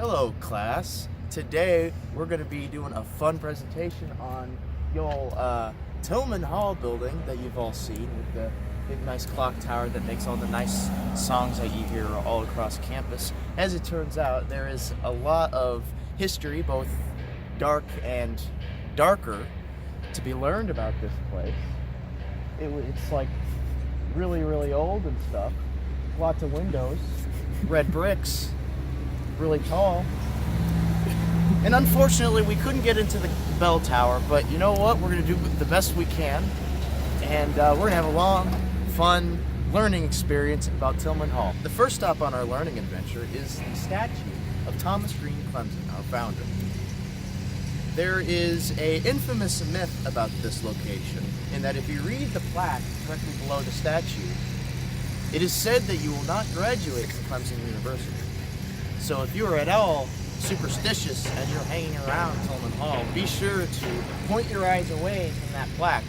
Hello, class. Today we're going to be doing a fun presentation on the old Tillman Hall building that you've all seen with the big nice clock tower that makes all the nice songs that you hear all across campus. As it turns out, there is a lot of history, both dark and darker, to be learned about this place. It's like really old and stuff. Lots of windows, red bricks, really tall. And unfortunately, we couldn't get into the bell tower, but you know what? We're going to do the best we can. And we're going to have a long, fun learning experience about Tillman Hall. The first stop on our learning adventure is the statue of Thomas Green Clemson, our founder. There is an infamous myth about this location, in that if you read the plaque directly below the statue, it is said that you will not graduate from Clemson University. So if you are at all superstitious and you're hanging around Tillman Hall, be sure to point your eyes away from that plaque,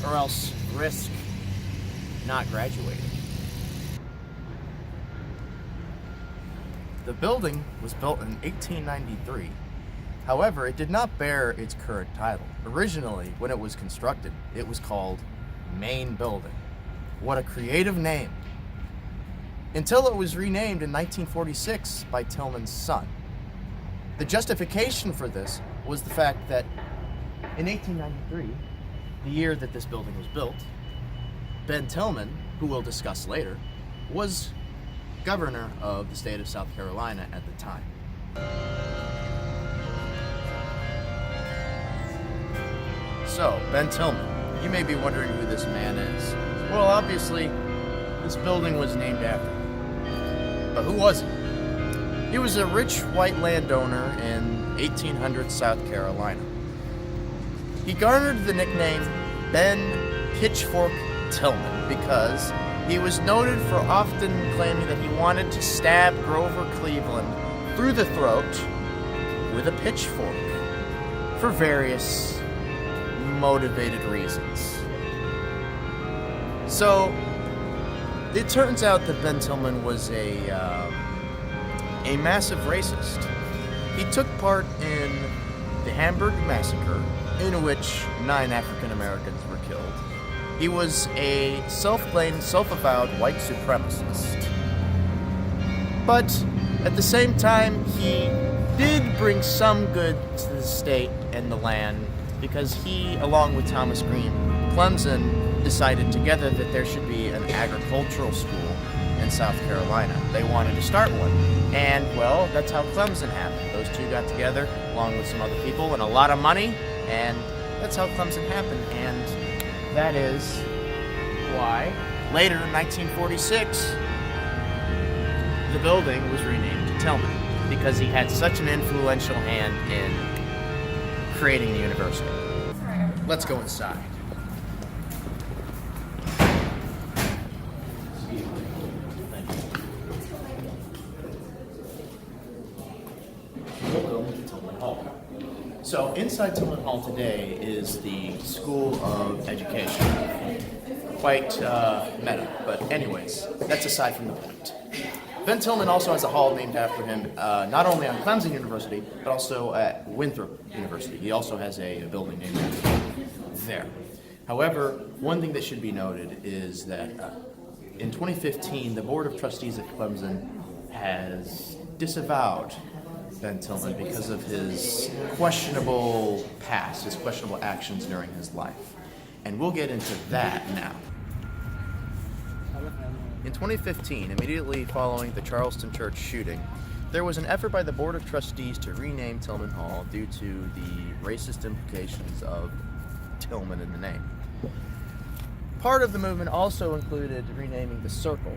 or else risk not graduating. The building was built in 1893. However, it did not bear its current title. Originally, when it was constructed, it was called Main Building. What a creative name! Until it was renamed in 1946 by Tillman's son. The justification for this was the fact that in 1893, the year that this building was built, Ben Tillman, who we'll discuss later, was governor of the state of South Carolina at the time. So, Ben Tillman, you may be wondering who this man is. Well, obviously, this building was named after him. But who was he? He was a rich white landowner in 1800 South Carolina. He garnered the nickname Ben Pitchfork Tillman because he was noted for often claiming that he wanted to stab Grover Cleveland through the throat with a pitchfork for various motivated reasons. So, it turns out that Ben Tillman was a massive racist. He took part in the Hamburg Massacre, in which 9 African Americans were killed. He was a self-claimed, self-avowed white supremacist. But at the same time, he did bring some good to the state and the land, because he, along with Thomas Green Clemson, decided together that there should be an agricultural school in South Carolina. They wanted to start one. And, well, that's how Clemson happened. Those two got together, along with some other people, and a lot of money, and that's how Clemson happened. And that is why, later in 1946, the building was renamed to Tillman, because he had such an influential hand in creating the university. Let's go inside. Welcome to Tillman Hall. So inside Tillman Hall today is the School of Education. Quite meta, but anyways, that's aside from the point. Ben Tillman also has a hall named after him, not only on Clemson University, but also at Winthrop University. He also has a building named after him there. However, one thing that should be noted is that in 2015, the Board of Trustees at Clemson has disavowed Ben Tillman because of his questionable past, his questionable actions during his life. And we'll get into that now. In 2015, immediately following the Charleston church shooting, there was an effort by the Board of Trustees to rename Tillman Hall due to the racist implications of Tillman in the name. Part of the movement also included renaming the circle,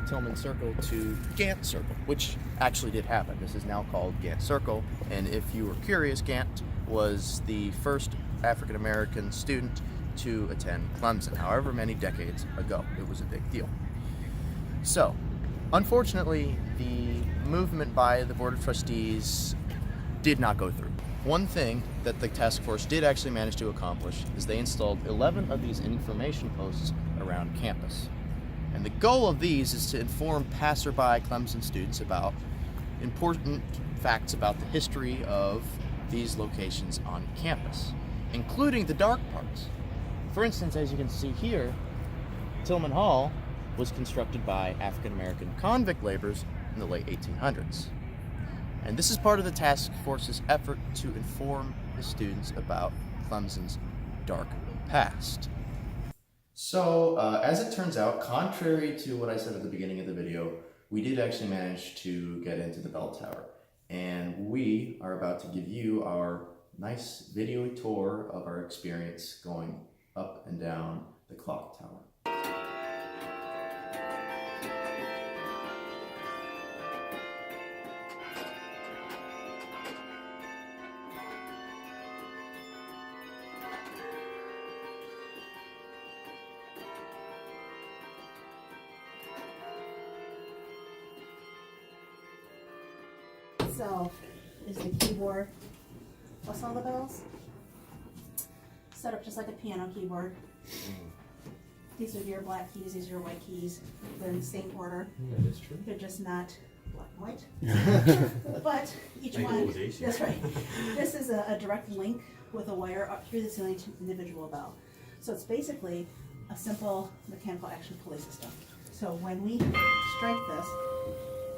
Tillman Circle, to Gant Circle, which actually did happen. This is now called Gant Circle, and if you were curious, Gant was the first African American student to attend Clemson, however many decades ago. It was a big deal. So, unfortunately, the movement by the Board of Trustees did not go through. One thing that the task force did actually manage to accomplish is they installed 11 of these information posts around campus. And the goal of these is to inform passerby Clemson students about important facts about the history of these locations on campus, including the dark parts. For instance, as you can see here, Tillman Hall was constructed by African-American convict laborers in the late 1800s. And this is part of the task force's effort to inform the students about Clemson's dark past. So, as it turns out, contrary to what I said at the beginning of the video, we did actually manage to get into the bell tower. And we are about to give you our nice video tour of our experience going up and down the clock tower. So, is the keyboard plus all the bells. Set up just like a piano keyboard. These are your black keys, these are your white keys. They're in the same order. That is true. They're just not black and white. But each one, that's right. This is a direct link with a wire up through the ceiling to individual bell. So it's basically a simple mechanical action pulley system. So when we strike this,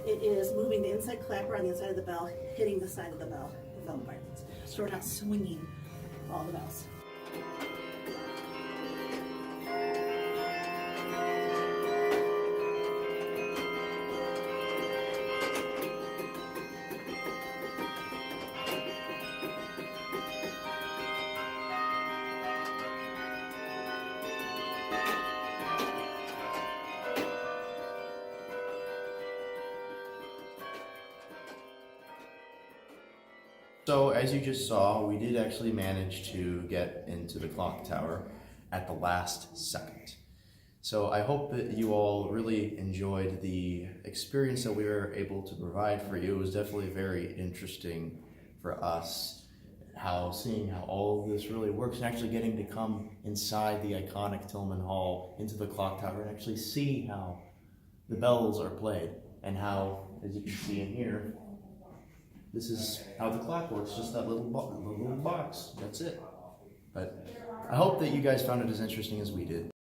it is moving the inside clapper on the inside of the bell, hitting the side of the bell vibrates. So we're not swinging all the bells. So as you just saw, we did actually manage to get into the clock tower at the last second. So I hope that you all really enjoyed the experience that we were able to provide for you. It was definitely very interesting for us, seeing how all of this really works and actually getting to come inside the iconic Tillman Hall into the clock tower and actually see how the bells are played and how, as you can see in here, this is how the clock works, just that little box, that's it. But I hope that you guys found it as interesting as we did.